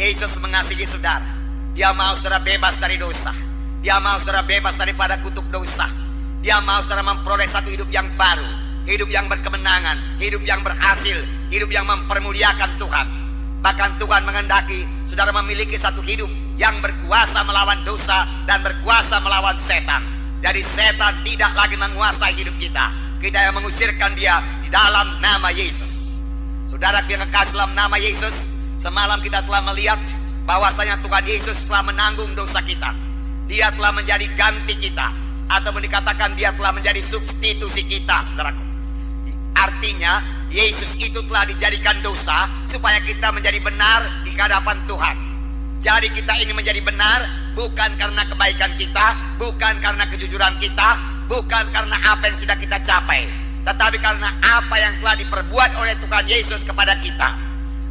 Yesus mengasihi saudara. Dia mau saudara bebas dari dosa. Dia mau saudara bebas daripada kutuk dosa. Dia mau saudara memperoleh satu hidup yang baru, hidup yang berkemenangan, hidup yang berhasil, hidup yang mempermuliakan Tuhan. Bahkan Tuhan menghendaki saudara memiliki satu hidup yang berkuasa melawan dosa dan berkuasa melawan setan. Jadi setan tidak lagi menguasai hidup kita. Kita yang mengusirkan dia di dalam nama Yesus. Saudara yang kekasih dalam nama Yesus, semalam kita telah melihat bahwasanya Tuhan Yesus telah menanggung dosa kita. Dia telah menjadi ganti kita, atau dikatakan dia telah menjadi substitusi kita, saudaraku. Artinya Yesus itu telah dijadikan dosa supaya kita menjadi benar di hadapan Tuhan. Jadi kita ini menjadi benar bukan karena kebaikan kita, bukan karena kejujuran kita, bukan karena apa yang sudah kita capai, tetapi karena apa yang telah diperbuat oleh Tuhan Yesus kepada kita.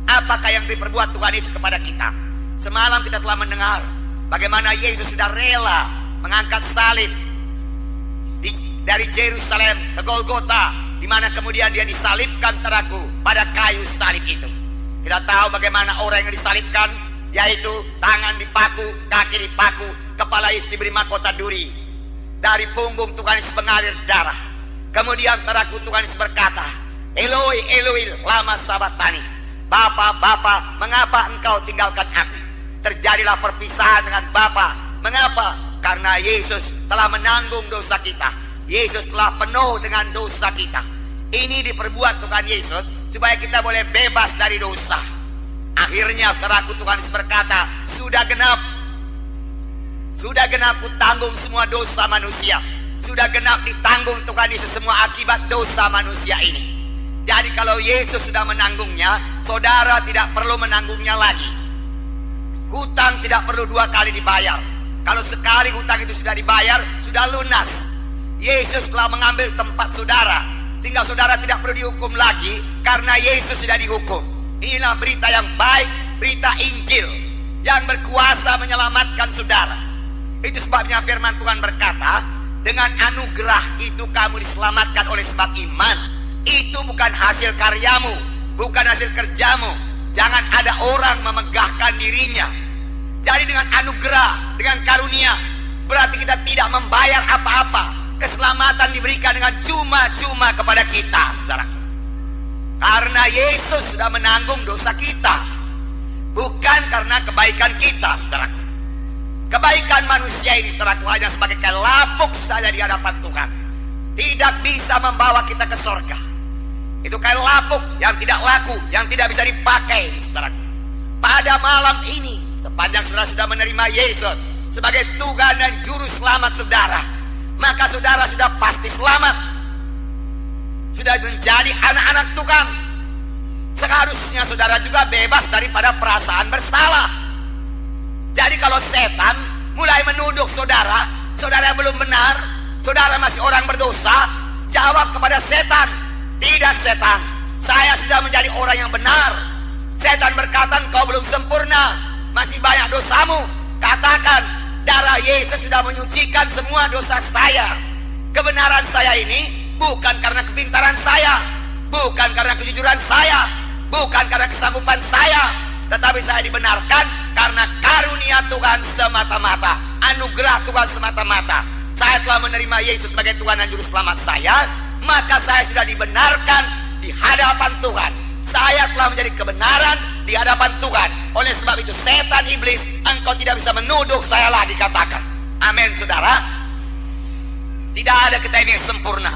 Apakah yang diperbuat Tuhan Yesus kepada kita? Semalam kita telah mendengar bagaimana Yesus sudah rela mengangkat salib dari Yerusalem ke Golgota, di mana kemudian dia disalibkan teraku pada kayu salib itu. Kita tahu bagaimana orang yang disalibkan, yaitu tangan dipaku, kaki dipaku, kepala Yesus diberi mahkota duri. Dari punggung Tuhan Yesus mengalir darah. Kemudian teraku Tuhan Yesus berkata, Eloi, Eloi, lama sabachthani. Bapa, Bapa, mengapa engkau tinggalkan aku? Terjadilah perpisahan dengan Bapa. Mengapa? Karena Yesus telah menanggung dosa kita. Yesus telah penuh dengan dosa kita. Ini diperbuat Tuhan Yesus supaya kita boleh bebas dari dosa. Akhirnya saudaraku, Tuhan Yesus berkata, sudah genap. Sudah genap ku tanggung semua dosa manusia. Sudah genap ditanggung Tuhan Yesus semua akibat dosa manusia ini. Jadi kalau Yesus sudah menanggungnya, saudara tidak perlu menanggungnya lagi. Hutang tidak perlu dua kali dibayar. Kalau sekali hutang itu sudah dibayar, sudah lunas. Yesus telah mengambil tempat saudara, sehingga saudara tidak perlu dihukum lagi, karena Yesus sudah dihukum. Inilah berita yang baik, berita Injil yang berkuasa menyelamatkan saudara. Itu sebabnya firman Tuhan berkata, dengan anugerah itu kamu diselamatkan oleh sebab iman. Itu bukan hasil karyamu, bukan hasil kerjamu. Jangan ada orang memegahkan dirinya. Jadi dengan anugerah, dengan karunia, berarti kita tidak membayar apa-apa. Keselamatan diberikan dengan cuma-cuma kepada kita, saudaraku. Karena Yesus sudah menanggung dosa kita, bukan karena kebaikan kita, saudaraku. Kebaikan manusia ini, saudaraku, hanya sebagai kain lapuk saja di hadapan Tuhan. Tidak bisa membawa kita ke surga. Itu kain lapuk yang tidak laku, yang tidak bisa dipakai, saudaraku. Pada malam ini, sepanjang saudara sudah menerima Yesus sebagai Tuhan dan Juru Selamat saudara, maka saudara sudah pasti selamat. Sudah menjadi anak-anak Tuhan. Seharusnya saudara juga bebas daripada perasaan bersalah. Jadi kalau setan mulai menuduh saudara, saudara belum benar, saudara masih orang berdosa, jawab kepada setan, tidak setan, saya sudah menjadi orang yang benar. Setan berkata, kau belum sempurna, masih banyak dosamu. Katakan, darah Yesus sudah menyucikan semua dosa saya. Kebenaran saya ini bukan karena kepintaran saya, bukan karena kejujuran saya, bukan karena kesanggupan saya, tetapi saya dibenarkan karena karunia Tuhan semata-mata, anugerah Tuhan semata-mata. Saya telah menerima Yesus sebagai Tuhan dan Juru Selamat saya, maka saya sudah dibenarkan di hadapan Tuhan. Saya telah menjadi kebenaran di hadapan Tuhan. Oleh sebab itu setan iblis, engkau tidak bisa menuduh saya lagi, katakan. Amin, saudara. Tidak ada kita ini yang sempurna,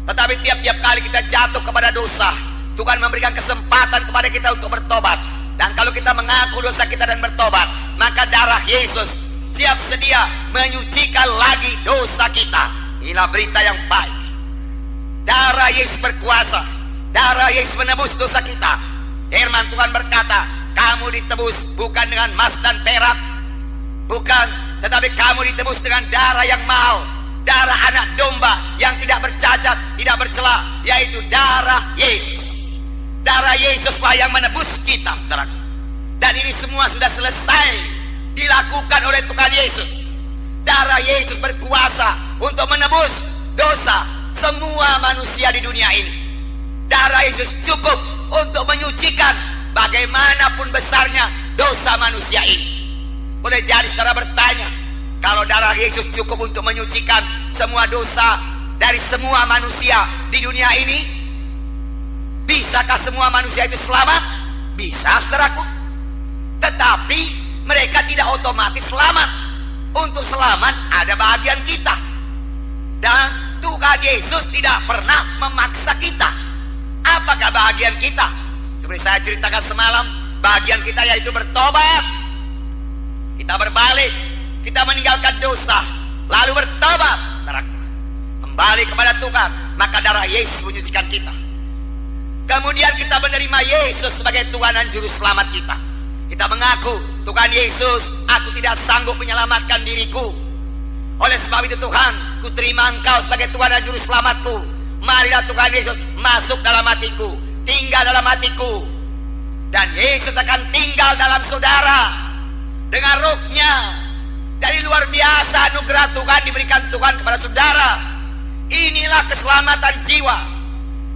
tetapi tiap-tiap kali kita jatuh kepada dosa, Tuhan memberikan kesempatan kepada kita untuk bertobat. Dan kalau kita mengaku dosa kita dan bertobat, maka darah Yesus siap sedia menyucikan lagi dosa kita. Inilah berita yang baik. Darah Yesus berkuasa. Darah Yesus menebus dosa kita. Firman Tuhan berkata, kamu ditebus bukan dengan emas dan perak, bukan, tetapi kamu ditebus dengan darah yang mahal, darah anak domba yang tidak bercacat, tidak bercela, yaitu darah Yesus. Darah Yesuslah yang menebus kita, saudaraku. Dan ini semua sudah selesai dilakukan oleh Tuhan Yesus. Darah Yesus berkuasa untuk menebus dosa semua manusia di dunia ini. Darah Yesus cukup untuk menyucikan bagaimanapun besarnya dosa manusia ini. Boleh jadi saudara bertanya, kalau darah Yesus cukup untuk menyucikan semua dosa dari semua manusia di dunia ini, bisakah semua manusia itu selamat? Bisa, saudaraku. Tetapi mereka tidak otomatis selamat. Untuk selamat ada bagian kita. Dan Tuhan Yesus tidak pernah memaksa kita. Apakah bagian kita? Seperti saya ceritakan semalam, bagian kita yaitu bertobat. Kita berbalik, kita meninggalkan dosa, lalu bertobat, saudaraku, kembali kepada Tuhan, maka darah Yesus menyucikan kita. Kemudian kita menerima Yesus sebagai Tuhan dan Juru Selamat kita. Kita mengaku, Tuhan Yesus, aku tidak sanggup menyelamatkan diriku. Oleh sebab itu Tuhan, ku terima Engkau sebagai Tuhan dan Juru Selamatku. Marilah Tuhan Yesus masuk dalam hatiku, tinggal dalam hatiku. Dan Yesus akan tinggal dalam saudara dengan rohnya. Dari luar biasa anugerah Tuhan diberikan Tuhan kepada saudara. Inilah keselamatan jiwa.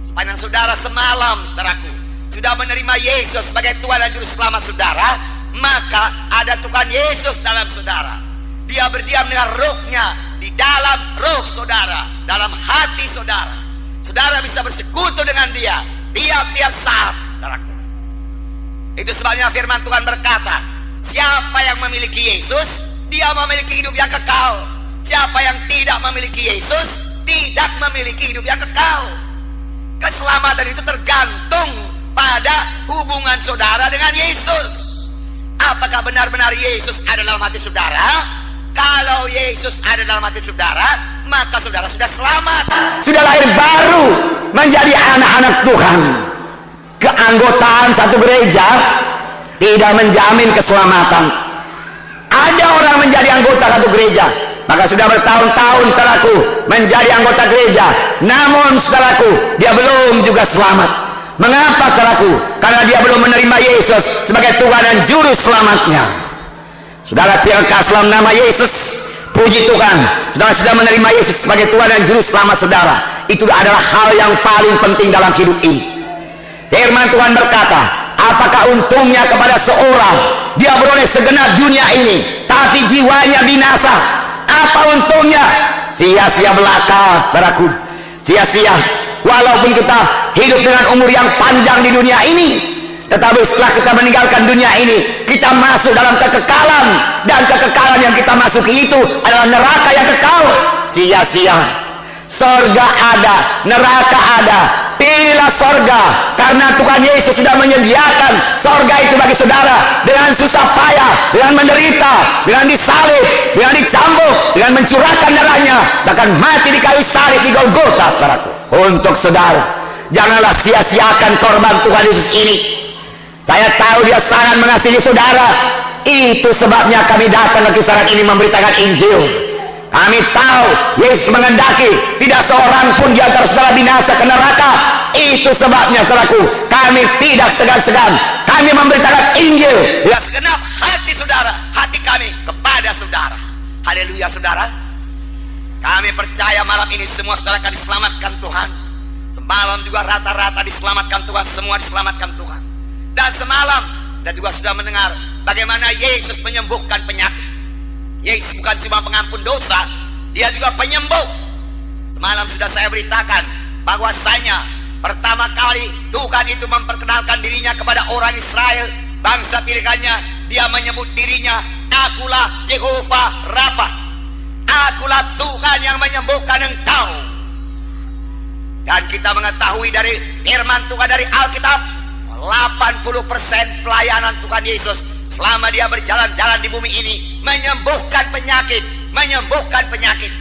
Sepanjang saudara semalam, saudaraku, sudah menerima Yesus sebagai Tuhan dan Juru Selamat saudara, maka ada Tuhan Yesus dalam saudara. Dia berdiam dengan rohnya di dalam roh saudara, dalam hati saudara. Saudara bisa bersekutu dengan dia tiap-tiap saat, saudaraku. Itu sebabnya firman Tuhan berkata, siapa yang memiliki Yesus, dia memiliki hidup yang kekal. Siapa yang tidak memiliki Yesus, tidak memiliki hidup yang kekal. Keselamatan itu tergantung pada hubungan saudara dengan Yesus. Apakah benar-benar Yesus ada dalam hati saudara? Kalau Yesus ada dalam hati saudara, maka saudara sudah selamat, sudah lahir baru menjadi anak-anak Tuhan. Keanggotaan satu gereja tidak menjamin keselamatan. Ada orang menjadi anggota satu gereja, maka sudah bertahun-tahun saudaraku menjadi anggota gereja, namun saudaraku dia belum juga selamat. Mengapa saudaraku? Karena dia belum menerima Yesus sebagai Tuhan dan Juru Selamatnya. Saudara pilkah dalam nama Yesus, puji Tuhan, saudara sudah menerima Yesus sebagai Tuhan dan Juru Selamat saudara. Itu adalah hal yang paling penting dalam hidup ini. Firman Tuhan berkata, apakah untungnya kepada seorang dia beroleh segenap dunia ini, tapi jiwanya binasa? Apa untungnya? Sia-sia belaka, saudaraku, sia-sia. Walaupun kita hidup dengan umur yang panjang di dunia ini, tetapi setelah kita meninggalkan dunia ini, kita masuk dalam kekekalan. Dan kekekalan yang kita masuki itu adalah neraka yang kekal. Sia-sia. Sorga ada, neraka ada. Pilihlah sorga, karena Tuhan Yesus sudah menyediakan sorga itu bagi saudara. Dengan susah payah, dengan menderita, dengan disalib, dengan dicambuk, dengan mencurahkan darahnya, bahkan mati di kayu salib di Golgota, saudaraku. Untuk saudara, janganlah sia-siakan korban Tuhan Yesus ini. Saya tahu dia sangat mengasihi saudara. Itu sebabnya kami datang ke kisaran ini memberitakan Injil. Kami tahu Yesus mengendaki tidak seorang pun di antara saudara binasa ke neraka. Itu sebabnya saudaraku, kami tidak segan-segan. Kami memberitakan Injil. Ya, segenap hati saudara, hati kami kepada saudara. Haleluya saudara. Kami percaya malam ini semua saudara akan diselamatkan Tuhan. Semalam juga rata-rata diselamatkan Tuhan, semua diselamatkan Tuhan. Dan semalam kita juga sudah mendengar bagaimana Yesus menyembuhkan penyakit. Yesus bukan cuma pengampun dosa, dia juga penyembuh. Semalam sudah saya beritakan bahwasanya pertama kali Tuhan itu memperkenalkan dirinya kepada orang Israel, bangsa pilihannya. Dia menyebut dirinya, akulah Jehovah Rafa, akulah Tuhan yang menyembuhkan engkau. Dan kita mengetahui dari firman Tuhan dari Alkitab, 80% pelayanan Tuhan Yesus selama dia berjalan-jalan di bumi ini menyembuhkan penyakit, menyembuhkan penyakit.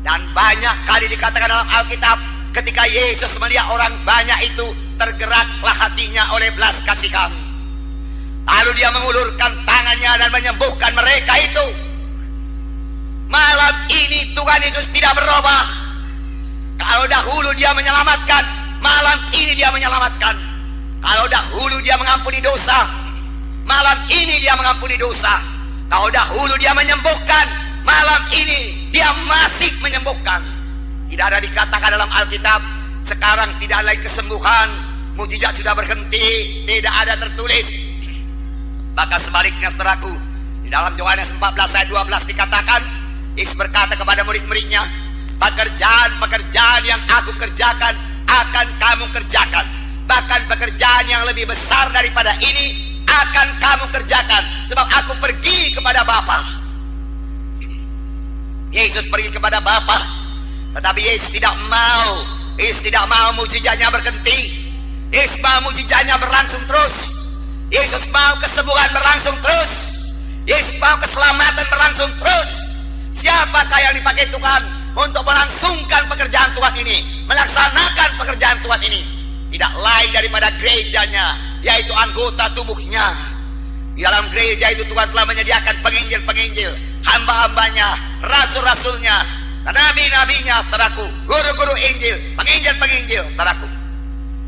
Dan banyak kali dikatakan dalam Alkitab, ketika Yesus melihat orang banyak itu, tergeraklah hatinya oleh belas kasihan. Lalu dia mengulurkan tangannya dan menyembuhkan mereka itu. Malam ini Tuhan Yesus tidak berubah. Kalau dahulu dia menyelamatkan, malam ini dia menyelamatkan. Kalau dahulu dia mengampuni dosa, malam ini dia mengampuni dosa. Kalau dahulu dia menyembuhkan, malam ini dia masih menyembuhkan. Tidak ada dikatakan dalam Alkitab, sekarang tidak lagi kesembuhan, mujizat sudah berhenti, tidak ada tertulis. Bahkan sebaliknya saudaraku, di dalam Yohanes 14 ayat 12 dikatakan, Yesus berkata kepada murid-muridnya, pekerjaan-pekerjaan yang aku kerjakan akan kamu kerjakan. Bahkan pekerjaan yang lebih besar daripada ini akan kamu kerjakan, sebab aku pergi kepada Bapa. Yesus pergi kepada Bapa, tetapi Yesus tidak mau. Yesus tidak mau mujizatnya berhenti. Yesus mau mujizatnya berlangsung terus. Yesus mau kesembuhan berlangsung terus. Yesus mau keselamatan berlangsung terus. Siapakah yang dipakai Tuhan untuk melangsungkan pekerjaan Tuhan ini, melaksanakan pekerjaan Tuhan ini? Tidak lain daripada gerejanya, yaitu anggota tubuhnya. Di dalam gereja itu Tuhan telah menyediakan penginjil-penginjil, hamba-hambanya, rasul-rasulnya, nabi-nabinya, saudaraku, guru-guru Injil, penginjil-penginjil, saudaraku.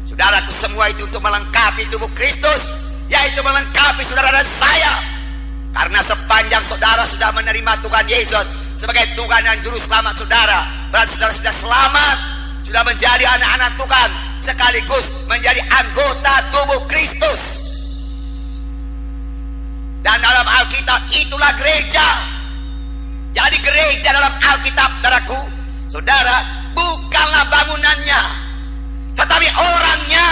Saudaraku, semua itu untuk melengkapi tubuh Kristus, yaitu melengkapi saudara dan saya. Karena sepanjang saudara sudah menerima Tuhan Yesus sebagai Tuhan dan Juru Selamat saudara, berarti saudara sudah selamat, sudah menjadi anak-anak Tuhan, sekaligus menjadi anggota tubuh Kristus. Dan dalam Alkitab itulah gereja. Jadi gereja dalam Alkitab, saudaraku, saudara, bukanlah bangunannya, tetapi orangnya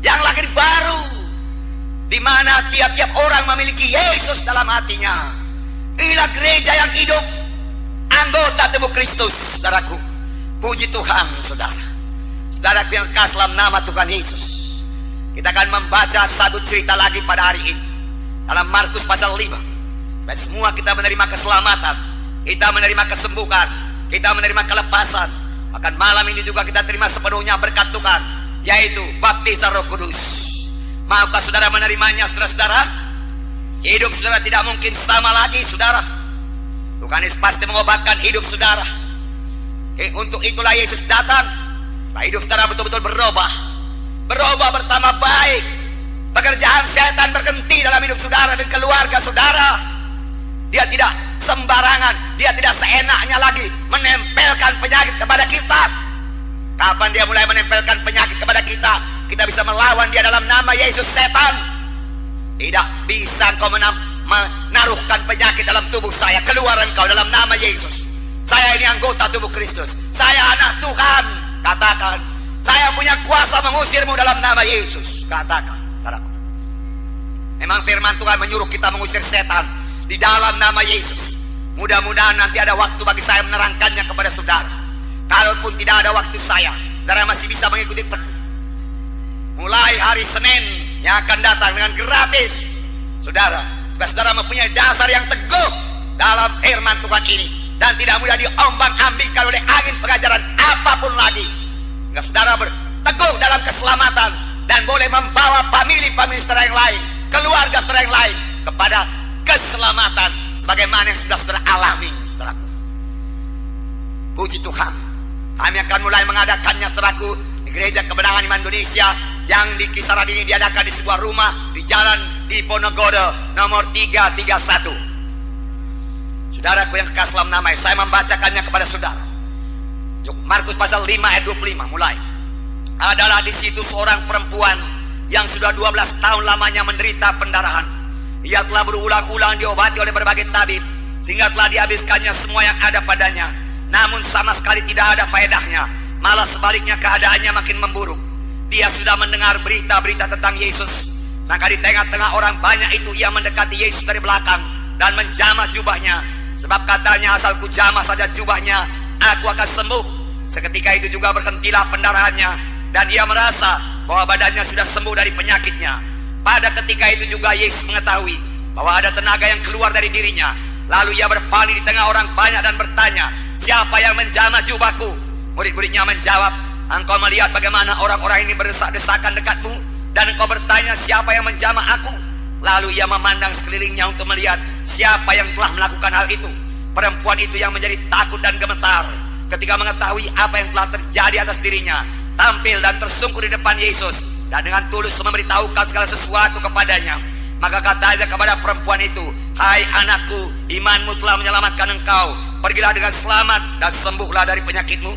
yang lahir baru, di mana tiap-tiap orang memiliki Yesus dalam hatinya. Inilah gereja yang hidup, anggota tubuh Kristus, saudaraku. Puji Tuhan, saudara. Saudaraku yang kasih dalam nama Tuhan Yesus, kita akan membaca satu cerita lagi pada hari ini dalam Markus pasal 5. Dan semua kita menerima keselamatan, kita menerima kesembuhan, kita menerima kelepasan. Bahkan malam ini juga kita terima sepenuhnya berkat Tuhan, yaitu baptisan Roh Kudus. Maukah saudara menerimanya, saudara-saudara? Hidup saudara tidak mungkin sama lagi, saudara. Tuhan Yesus pasti mengobatkan hidup saudara. Untuk itulah Yesus datang, supaya hidup saudara betul-betul berubah bertambah baik. Pekerjaan setan berhenti dalam hidup saudara dan keluarga saudara. Dia tidak sembarangan, dia tidak seenaknya lagi menempelkan penyakit kepada kita. Kapan dia mulai menempelkan penyakit kepada kita, kita bisa melawan dia dalam nama Yesus. Setan, tidak bisa engkau menaruhkan penyakit dalam tubuh saya. Keluar engkau dalam nama Yesus. Saya ini anggota tubuh Kristus, saya anak Tuhan. Katakan, saya punya kuasa mengusirmu dalam nama Yesus. Katakan, saudaraku. Memang firman Tuhan menyuruh kita mengusir setan di dalam nama Yesus. Mudah-mudahan nanti ada waktu bagi saya menerangkannya kepada saudara. Kalaupun tidak ada waktu saya, saudara masih bisa mengikuti mulai hari Senin yang akan datang dengan gratis, saudara. Supaya saudara mempunyai dasar yang teguh dalam firman Tuhan ini, dan tidak mudah diombang-ambingkan oleh angin pengajaran apapun lagi. Hingga saudara berteguh dalam keselamatan dan boleh membawa famili-famili saudara yang lain, keluarga saudara yang lain kepada keselamatan sebagaimana yang sudah saudara alami, saudaraku. Puji Tuhan. Kami akan mulai mengadakannya, saudaraku, di Gereja Kemenangan Iman Indonesia yang di kisaran ini diadakan di sebuah rumah di Jalan Diponegoro nomor 331. Saudaraku yang kekasih dalam nama, saya membacakannya kepada saudara. Markus pasal 5 ayat 25 mulai. Adalah di situ seorang perempuan yang sudah 12 tahun lamanya menderita pendarahan. Ia telah berulang-ulang diobati oleh berbagai tabib, sehingga telah dihabiskannya semua yang ada padanya, namun sama sekali tidak ada faedahnya. Malah sebaliknya keadaannya makin memburuk. Dia sudah mendengar berita-berita tentang Yesus. Maka di tengah-tengah orang banyak itu ia mendekati Yesus dari belakang dan menjamah jubahnya, sebab katanya, asal ku jamah saja jubahnya, aku akan sembuh. Seketika itu juga berhentilah pendarahannya, dan ia merasa bahwa badannya sudah sembuh dari penyakitnya. Pada ketika itu juga Yesus mengetahui bahwa ada tenaga yang keluar dari dirinya. Lalu ia berpaling di tengah orang banyak dan bertanya, siapa yang menjamah jubahku? Murid-muridnya menjawab, engkau melihat bagaimana orang-orang ini berdesak-desakan dekatmu, dan engkau bertanya, siapa yang menjamah aku? Lalu ia memandang sekelilingnya untuk melihat siapa yang telah melakukan hal itu. Perempuan itu yang menjadi takut dan gemetar ketika mengetahui apa yang telah terjadi atas dirinya, tampil dan tersungkur di depan Yesus, dan dengan tulus memberitahukan segala sesuatu kepadanya. Maka katanya kepada perempuan itu, hai anakku, imanmu telah menyelamatkan engkau. Pergilah dengan selamat dan sembuhlah dari penyakitmu.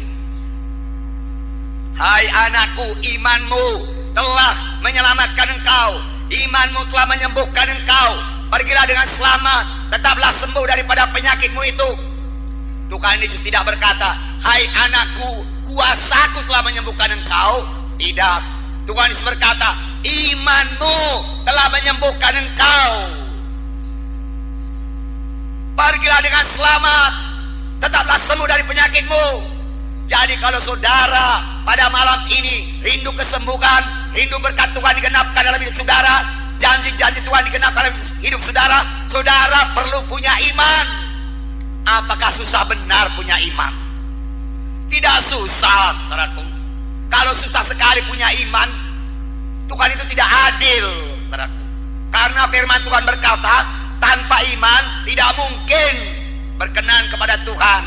Hai anakku, imanmu telah menyelamatkan engkau. Imanmu telah menyembuhkan engkau. Pergilah dengan selamat, tetaplah sembuh daripada penyakitmu itu. Tuhan Yesus tidak berkata, hai anakku, kuasaku telah menyembuhkan engkau. Tidak. Tuhan Yesus berkata, imanmu telah menyembuhkan engkau. Pergilah dengan selamat, tetaplah sembuh dari penyakitmu. Jadi kalau saudara pada malam ini rindu kesembuhan, rindu berkat Tuhan digenapkan dalam hidup saudara, janji-janji Tuhan digenapkan dalam hidup saudara, saudara perlu punya iman. Apakah susah? Benar punya iman. Tidak susah, saudaraku. Kalau susah sekali punya iman, Tuhan itu tidak adil, saudaraku. Karena firman Tuhan berkata, tanpa iman tidak mungkin berkenan kepada Tuhan.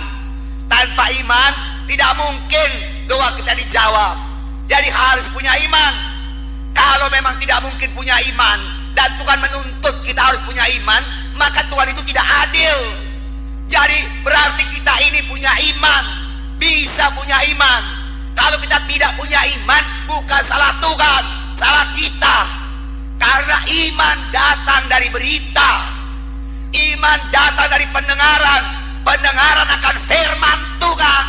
Tanpa iman tidak mungkin doa kita dijawab. Jadi harus punya iman. Kalau memang tidak mungkin punya iman dan Tuhan menuntut kita harus punya iman, maka Tuhan itu tidak adil. Jadi berarti kita ini punya iman, bisa punya iman. Kalau kita tidak punya iman, bukan salah Tuhan, salah kita. Karena iman datang dari berita, iman datang dari pendengaran, pendengaran akan firman Tuhan.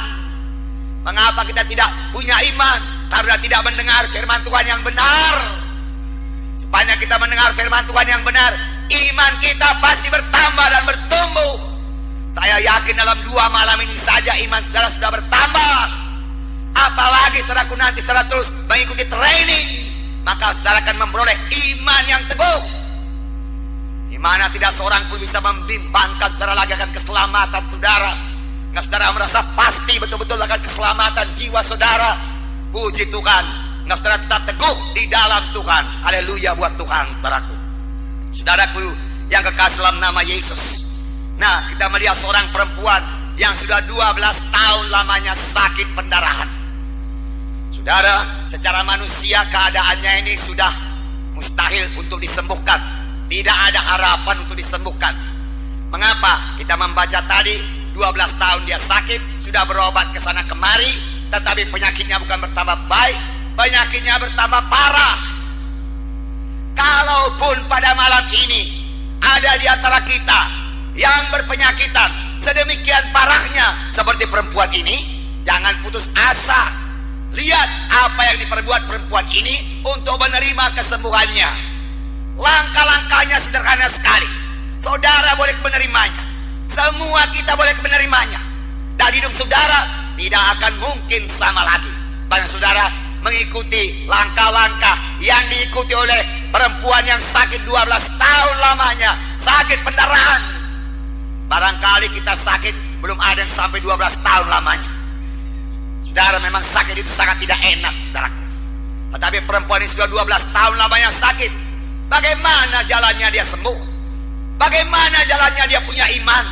Mengapa kita tidak punya iman? Karena tidak mendengar firman Tuhan yang benar. Sepanjang kita mendengar firman Tuhan yang benar, iman kita pasti bertambah dan bertumbuh. Saya yakin dalam 2 malam ini saja iman saudara sudah bertambah. Apalagi saudaraku nanti saudara terus mengikuti training, maka saudara akan memperoleh iman yang teguh, di mana tidak seorang pun bisa membimbangkan saudara lagi akan keselamatan saudara. Nggak, saudara merasa pasti betul-betul akan keselamatan jiwa saudara. Puji Tuhan. Nggak, saudara tetap teguh di dalam Tuhan. Haleluya buat Tuhan, saudaraku. Saudaraku yang kekasih dalam nama Yesus. Nah, kita melihat seorang perempuan yang sudah 12 tahun lamanya sakit pendarahan. Saudara, secara manusia keadaannya ini sudah mustahil untuk disembuhkan. Tidak ada harapan untuk disembuhkan. Mengapa? Kita membaca tadi 12 tahun dia sakit, sudah berobat ke sana kemari, tetapi penyakitnya bukan bertambah baik, penyakitnya bertambah parah. Kalaupun pada malam ini ada di antara kita yang berpenyakitan sedemikian parahnya seperti perempuan ini, jangan putus asa. Lihat apa yang diperbuat perempuan ini untuk menerima kesembuhannya. Langkah-langkahnya sederhana sekali. Saudara boleh menerimanya. Semua kita boleh menerimanya. Dan hidup saudara tidak akan mungkin sama lagi sepanjang saudara mengikuti langkah-langkah yang diikuti oleh perempuan yang sakit 12 tahun lamanya, sakit pendarahan. Barangkali kita sakit belum ada yang sampai 12 tahun lamanya. Saudara, memang sakit itu sangat tidak enak, saudara. Tetapi perempuan ini sudah 12 tahun lamanya sakit. Bagaimana jalannya dia sembuh? Bagaimana jalannya dia punya iman?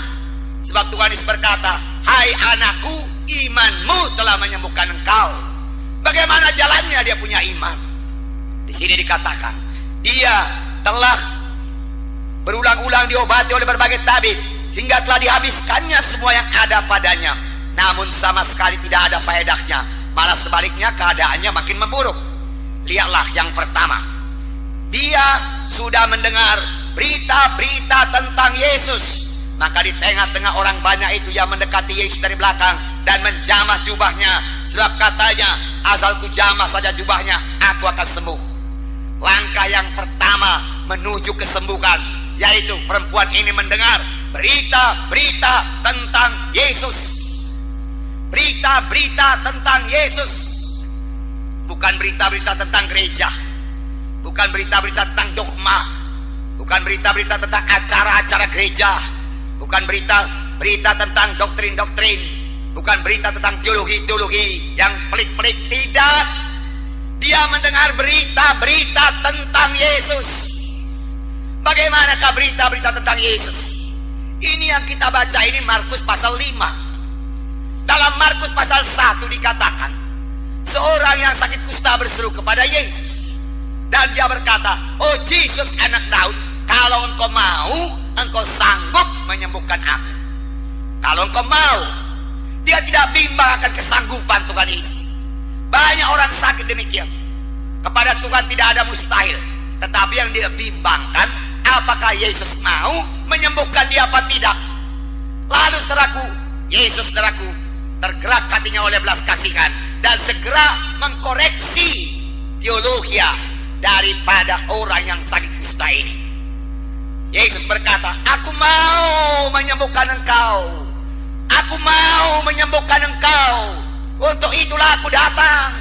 Sebab Tuhan Yesus berkata, hai anakku, imanmu telah menyembuhkan engkau. Bagaimana jalannya dia punya iman? Di sini dikatakan, dia telah berulang-ulang diobati oleh berbagai tabib, sehingga telah dihabiskannya semua yang ada padanya. Namun sama sekali tidak ada faedahnya. Malah sebaliknya keadaannya makin memburuk. Lihatlah yang pertama. Dia sudah mendengar berita-berita tentang Yesus. Maka di tengah-tengah orang banyak itu yang mendekati Yesus dari belakang dan menjamah jubahnya. Sebab katanya, asal ku jamah saja jubahnya, aku akan sembuh. Langkah yang pertama menuju kesembuhan, yaitu perempuan ini mendengar berita-berita tentang Yesus. Berita-berita tentang Yesus. Bukan berita-berita tentang gereja, bukan berita-berita tentang dogma, bukan berita-berita tentang acara-acara gereja, bukan berita tentang doktrin-doktrin, bukan berita tentang teologi-teologi yang pelik-pelik. Tidak. Dia mendengar berita-berita tentang Yesus. Bagaimanakah berita-berita tentang Yesus? Ini yang kita baca, ini Markus pasal 5. Dalam Markus pasal 1 dikatakan, seorang yang sakit kusta berseru kepada Yesus. Dan dia berkata, oh Yesus anak Daud, kalau engkau mau, engkau sanggup menyembuhkan aku. Kalau engkau mau. Dia tidak bimbang akan kesanggupan Tuhan Yesus. Banyak orang sakit demikian. Kepada Tuhan tidak ada mustahil. Tetapi yang dia bimbangkan, apakah Yesus mau menyembuhkan dia apa tidak. Lalu saudaraku, Yesus saudaraku tergerak hatinya oleh belas kasihan dan segera mengkoreksi teologi daripada orang yang sakit kusta ini. Yesus berkata, aku mau menyembuhkan engkau. Aku mau menyembuhkan engkau. Untuk itulah aku datang.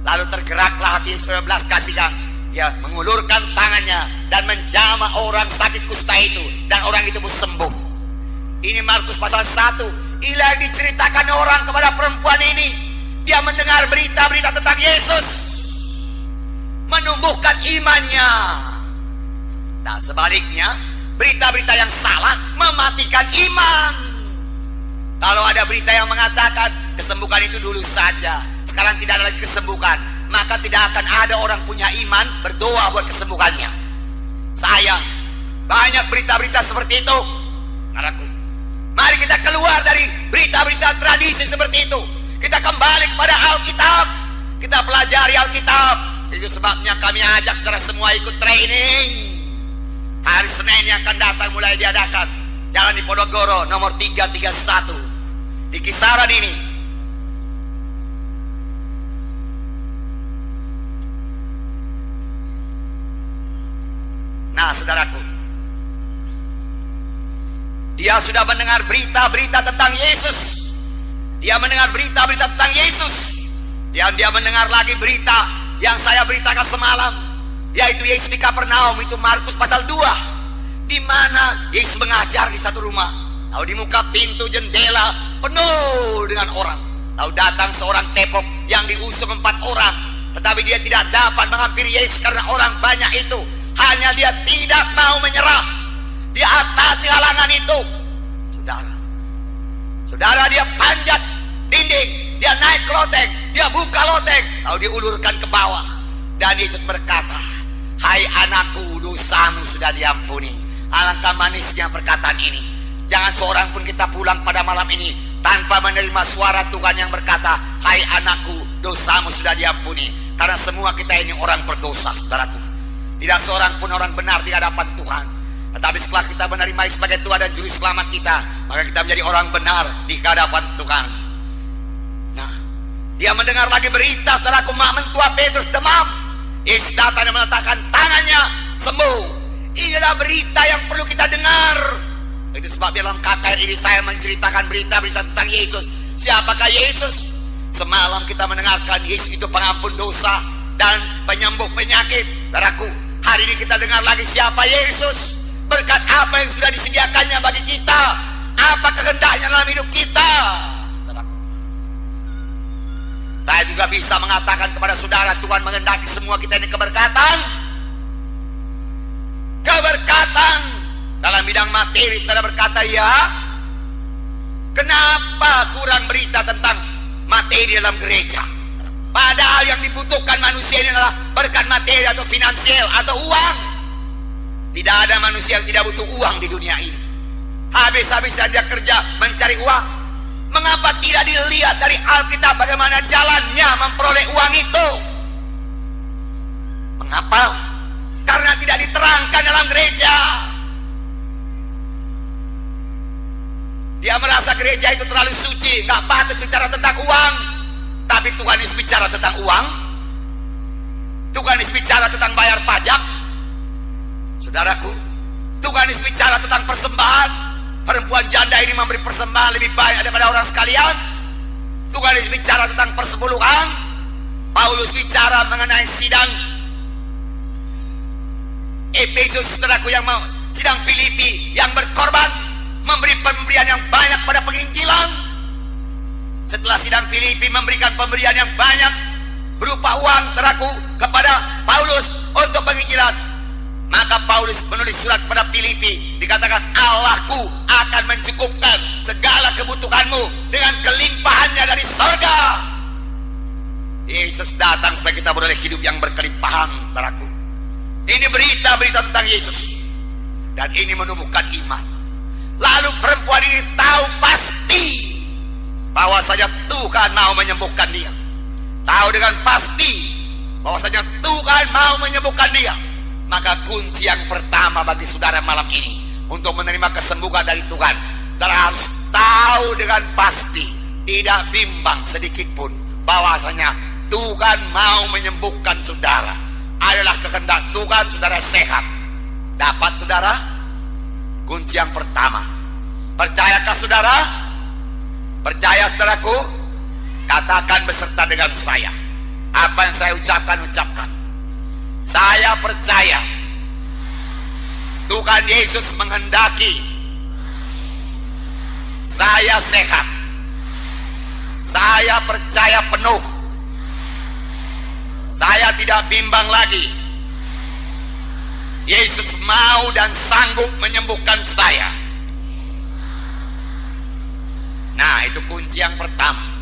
Lalu tergeraklah hati 11 kasihan. Dia mengulurkan tangannya dan menjamah orang sakit kusta itu. Dan orang itu pun sembuh. Ini Markus pasal 1. Inilah yang diceritakan orang kepada perempuan ini. Dia mendengar berita-berita tentang Yesus, menumbuhkan imannya. Nah sebaliknya, berita-berita yang salah mematikan iman. Kalau ada berita yang mengatakan kesembuhan itu dulu saja, sekarang tidak ada lagi kesembuhan, maka tidak akan ada orang punya iman berdoa buat kesembuhannya. Sayang, banyak berita-berita seperti itu. Mari kita keluar dari berita-berita tradisi seperti itu. Kita kembali kepada Alkitab. Kita pelajari Alkitab. Itu sebabnya kami ajak saudara semua ikut training. Hari Senin yang akan datang mulai diadakan. Jalan di Ponorogo nomor 331. Di kisaran ini. Nah saudaraku, dia sudah mendengar berita-berita tentang Yesus. Dia mendengar berita-berita tentang Yesus. Dan dia mendengar lagi berita yang saya beritakan semalam, yaitu Yesus di Kapernaum. Itu Markus pasal 2, di mana Yesus mengajar di satu rumah. Lalu di muka pintu jendela penuh dengan orang. Lalu datang seorang tepok yang diusung 4 orang. Tetapi dia tidak dapat menghampiri Yesus karena orang banyak itu. Hanya dia tidak mau menyerah. Di atas halangan itu, saudara, dia panjat dinding, dia naik ke loteng, dia buka loteng, lalu diulurkan ke bawah. Dan Yesus berkata, hai anakku, dosamu sudah diampuni. Alangkah manisnya perkataan ini. Jangan seorang pun kita pulang pada malam ini tanpa menerima suara Tuhan yang berkata, hai anakku, dosamu sudah diampuni. Karena semua kita ini orang berdosa, saudaraku. Tidak seorang pun orang benar di hadapan Tuhan. Tetapi setelah kita menerima sebagai Tuhan dan Juru Selamat kita, maka kita menjadi orang benar di hadapan Tuhan. Nah, dia mendengar lagi berita, saudaraku, mak mentua Petrus demam. Yesus datang dan meletakkan tangannya, sembuh. Inilah berita yang perlu kita dengar. Itu sebab dalam KKR ini saya menceritakan berita-berita tentang Yesus. Siapakah Yesus? Semalam kita mendengarkan Yesus itu pengampun dosa dan penyembuh penyakit. Saudaraku, hari ini kita dengar lagi siapa Yesus. Berkat apa yang sudah disediakannya bagi kita, apa kehendaknya dalam hidup kita. Saya juga bisa mengatakan kepada saudara, Tuhan menghendaki semua kita ini keberkatan. Keberkatan dalam bidang materi. Saudara berkata, ya, kenapa kurang berita tentang materi dalam gereja? Padahal yang dibutuhkan manusia ini adalah berkat materi atau finansial atau uang. Tidak ada manusia yang tidak butuh uang di dunia ini. Habis-habisan dia kerja mencari uang. Mengapa tidak dilihat dari Alkitab bagaimana jalannya memperoleh uang itu? Mengapa? Karena tidak diterangkan dalam gereja. Dia merasa gereja itu terlalu suci, gak patut bicara tentang uang. Tapi Tuhan Yesus bicara tentang uang. Tuhan Yesus bicara tentang bayar pajak. Saudaraku, Tuhan Yesus bicara tentang persembahan. Perempuan janda ini memberi persembahan lebih baik daripada orang sekalian. Tuhan Yesus bicara tentang persepuluhan. Paulus bicara mengenai sidang Efesus, saudaraku, yang mau sidang Filipi yang berkorban, memberi pemberian yang banyak pada penginjilan. Setelah sidang Filipi memberikan pemberian yang banyak berupa uang, saudaraku, kepada Paulus untuk penginjilan, maka Paulus menulis surat kepada Filipi, dikatakan Allahku akan mencukupkan segala kebutuhanmu dengan kelimpahannya dari surga. Yesus datang supaya kita beroleh hidup yang berkelimpahan, saudaraku. Ini berita-berita tentang Yesus, dan ini menumbuhkan iman. Lalu perempuan ini tahu pasti bahwa saja Tuhan mau menyembuhkan dia. Tahu dengan pasti bahwasanya Tuhan mau menyembuhkan dia, maka kunci yang pertama bagi saudara malam ini untuk menerima kesembuhan dari Tuhan, saudara harus tahu dengan pasti, tidak bimbang sedikit pun, bahwasanya Tuhan mau menyembuhkan saudara. Adalah kehendak Tuhan saudara sehat. Dapat saudara? Kunci yang pertama. Percayakah saudara? Percaya saudaraku? Katakan beserta dengan saya. Apa yang saya ucapkan. Saya percaya Tuhan Yesus menghendaki saya sehat. Saya percaya penuh. Saya tidak bimbang lagi. Yesus mau dan sanggup menyembuhkan saya. Nah, itu kunci yang pertama.